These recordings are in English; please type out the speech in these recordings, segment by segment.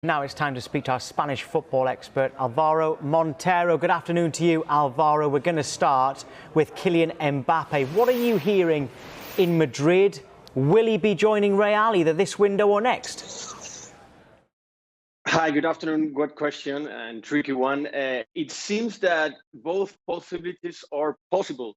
Now it's time to speak to our Spanish football expert, Alvaro Montero. Good afternoon to you, Alvaro. We're going to start with Kylian Mbappe. What are you hearing in Madrid? Will he be joining Real either this window or next? Hi, good afternoon. Good question and tricky one. It seems that both possibilities are possible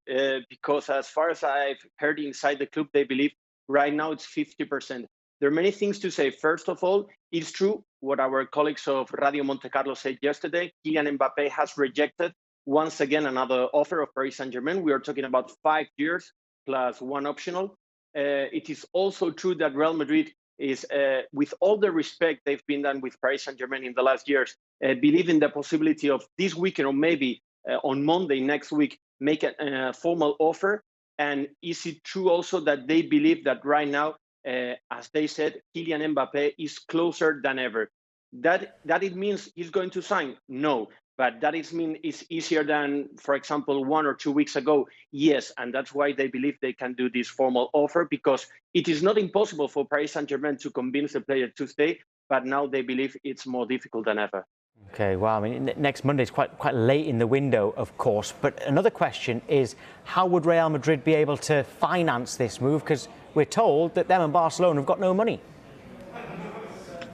because as far as I've heard inside the club, they believe right now it's 50%. There are many things to say. First of all, it's true what our colleagues of Radio Monte Carlo said yesterday. Kylian Mbappe has rejected once again another offer of Paris Saint-Germain. We are talking about 5 years plus one optional. It is also true that Real Madrid is, with all the respect they've been done with Paris Saint-Germain in the last years, believe in the possibility of this weekend or maybe on Monday next week, make a formal offer. And is it true also that they believe that right now, as they said, Kylian Mbappe is closer than ever? That it means he's going to sign? No. But that is mean it's easier than, for example, 1 or 2 weeks ago? Yes, and that's why they believe they can do this formal offer, because it is not impossible for Paris Saint-Germain to convince the player to stay, but now they believe it's more difficult than ever. Okay, well, I mean, next Monday is quite late in the window, of course. But another question is, how would Real Madrid be able to finance this move? Because we're told that them and Barcelona have got no money.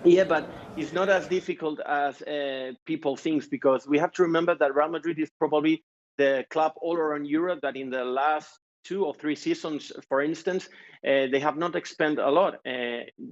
Yeah, but it's not as difficult as people think, because we have to remember that Real Madrid is probably the club all around Europe that in the last 2 or 3 seasons, for instance, they have not expended a lot.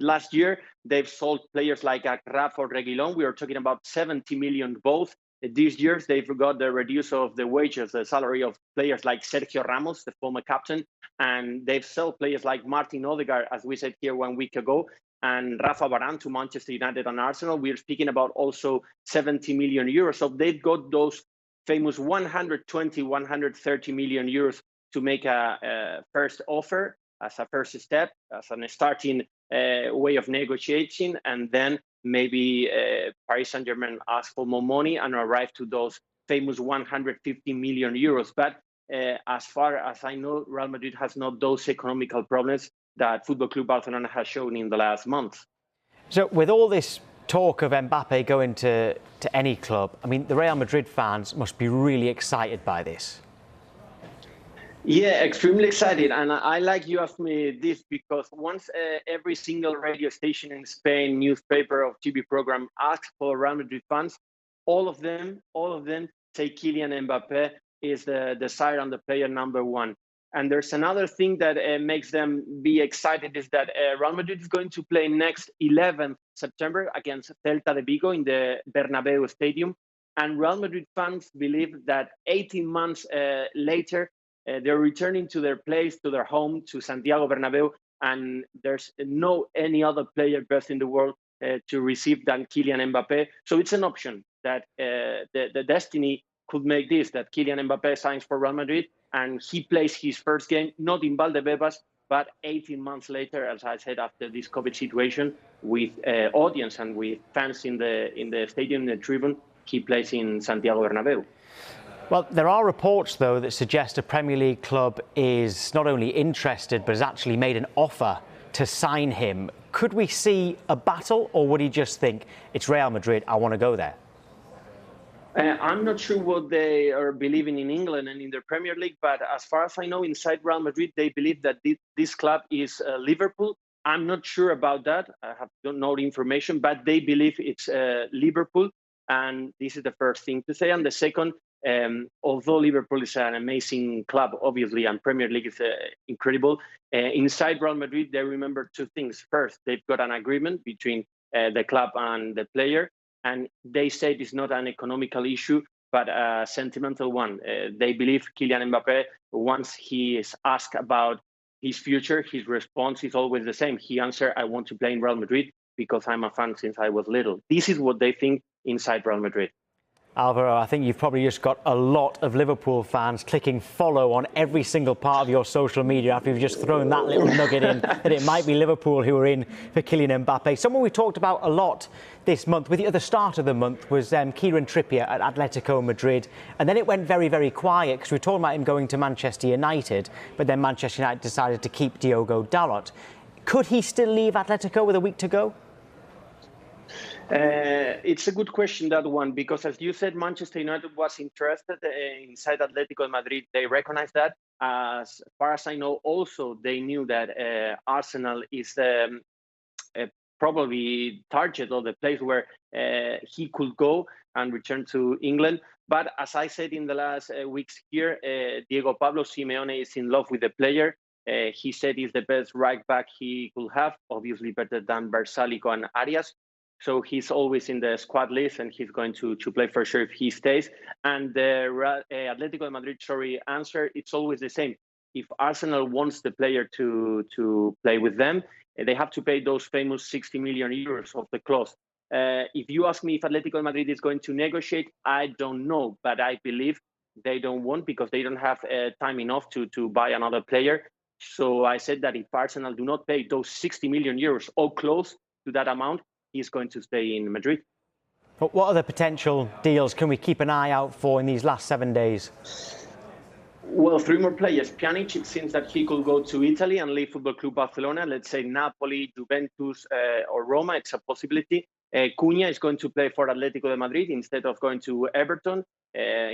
Last year, they've sold players like Agraf or Reguilon. We are talking about 70 million both. These years, they've got the reduce of the wages, the salary of players like Sergio Ramos, the former captain, and they've sold players like Martin Odegaard, as we said here 1 week ago, and Rafa Varane to Manchester United and Arsenal. We're speaking about also 70 million euros. So they've got those famous 120, 130 million euros to make a first offer as a first step, as a starting way of negotiating, and then maybe Paris Saint-Germain ask for more money and arrive to those famous 150 million euros. But as far as I know, Real Madrid has not those economical problems that Football Club Barcelona has shown in the last month. So with all this talk of Mbappe going to any club, I mean, the Real Madrid fans must be really excited by this. Yeah, extremely excited. And I like you asked me this because once every single radio station in Spain, newspaper or TV program asks for Real Madrid fans, all of them say Kylian Mbappe is the desire and the player number one. And there's another thing that makes them be excited is that Real Madrid is going to play next 11th September against Celta de Vigo in the Bernabeu Stadium. And Real Madrid fans believe that 18 months later, they're returning to their place, to their home, to Santiago Bernabeu, and there's no any other player best in the world to receive than Kylian Mbappe. So it's an option that the destiny could make this, that Kylian Mbappe signs for Real Madrid and he plays his first game, not in Valdebebas, but 18 months later, as I said, after this COVID situation, with audience and with fans in the stadium, in the tribune, he plays in Santiago Bernabeu. Well, there are reports, though, that suggest a Premier League club is not only interested, but has actually made an offer to sign him. Could we see a battle, or would he just think, it's Real Madrid, I want to go there? I'm not sure what they are believing in England and in the Premier League, but as far as I know, inside Real Madrid, they believe that this club is Liverpool. I'm not sure about that. I have no information, but they believe it's Liverpool. And this is the first thing to say. And the second, although Liverpool is an amazing club, obviously, and Premier League is incredible, inside Real Madrid, they remember 2 things. First, they've got an agreement between the club and the player, and they say it's not an economical issue, but a sentimental one. They believe Kylian Mbappe, once he is asked about his future, his response is always the same. He answered, I want to play in Real Madrid because I'm a fan since I was little. This is what they think inside Real Madrid. Alvaro, I think you've probably just got a lot of Liverpool fans clicking follow on every single part of your social media after you've just thrown that little nugget in that it might be Liverpool who are in for Kylian Mbappe. Someone we talked about a lot this month, at the start of the month, was Kieran Trippier at Atletico Madrid. And then it went very, very quiet because we were talking about him going to Manchester United, but then Manchester United decided to keep Diogo Dalot. Could he still leave Atletico with a week to go? It's a good question, that one, because as you said, Manchester United was interested inside Atletico Madrid. They recognize that. As far as I know, also they knew that Arsenal is probably target or the place where he could go and return to England. But as I said in the last weeks here, Diego Pablo Simeone is in love with the player. He said he's the best right back he could have, obviously better than Bersalico and Arias. So he's always in the squad list, and he's going to play for sure if he stays. And the Atletico de Madrid answer, it's always the same. If Arsenal wants the player to play with them, they have to pay those famous 60 million euros of the clause. If you ask me if Atletico de Madrid is going to negotiate, I don't know, but I believe they don't want, because they don't have time enough to buy another player. So I said that if Arsenal do not pay those 60 million euros or close to that amount, he's going to stay in Madrid. But what other potential deals can we keep an eye out for in these last 7 days? Well, 3 more players. Pjanic, it seems that he could go to Italy and leave Football Club Barcelona. Let's say Napoli, Juventus, or Roma. It's a possibility. Cunha is going to play for Atletico de Madrid instead of going to Everton.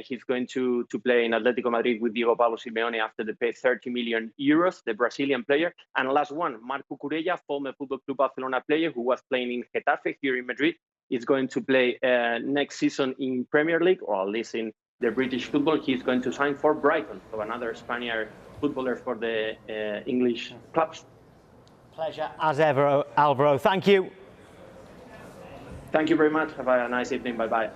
He's going to play in Atletico Madrid with Diego Pablo Simeone after they pay 30 million euros, the Brazilian player. And last one, Marco Cucurella, former Football Club Barcelona player who was playing in Getafe here in Madrid, is going to play next season in Premier League, or at least in the British football. He's going to sign for Brighton, so another Spaniard footballer for the English clubs. Pleasure as ever, Alvaro. Thank you. Thank you very much. Have a nice evening. Bye-bye.